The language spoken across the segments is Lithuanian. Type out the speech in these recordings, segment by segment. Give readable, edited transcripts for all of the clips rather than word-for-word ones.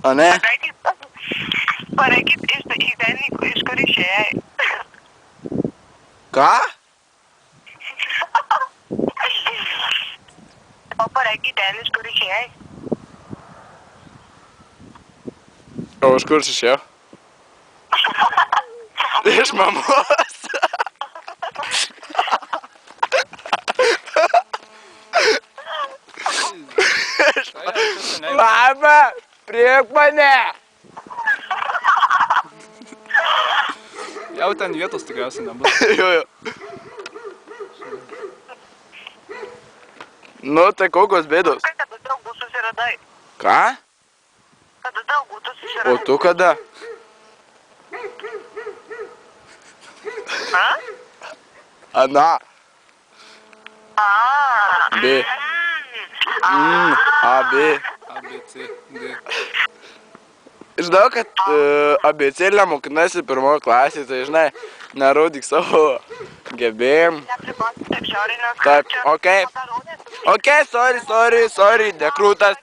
O ne? Pareikit iš ten, iš kur išėjai. Ką? O pareikit ten, iš kur išėjai. O iš kur išėjau? Iš mamos. Mama, priek mane. Jau ten vietos tikriausiai nebus. Jo, jo. Nu, tai kokios bėdos? Kai tada draugų susiradai? Ką? Kada draugų tu susiradai? O tu kada? A? Ana. A. B. A, B. A, B, C, D. Žinau, kad abėcėlę mokinasi pirmoje klasėje, tai žinai, nerodyk savo gebėjimų. Nepripasik taip žiauriai, nes... Taip, okei. Okei, sorry, nekrūtas.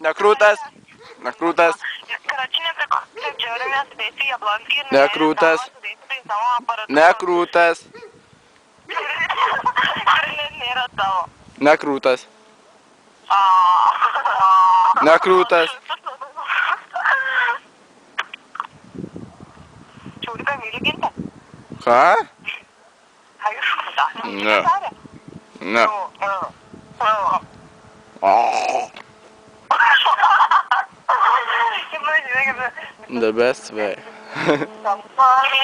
Karači nepripasik taip žiauriai, nes sudėsi Jablonskį ir... Nekrūtas. Sudėsi tai savo aparatūrą. Nekrūtas. Ar nėra tavo? Nekrūtas. Nekrūtas. Čiūrika myli gintę? Ką? Aišku, da. Ne. Ne. Kaip man žinai, kaip... The best way. Somebody...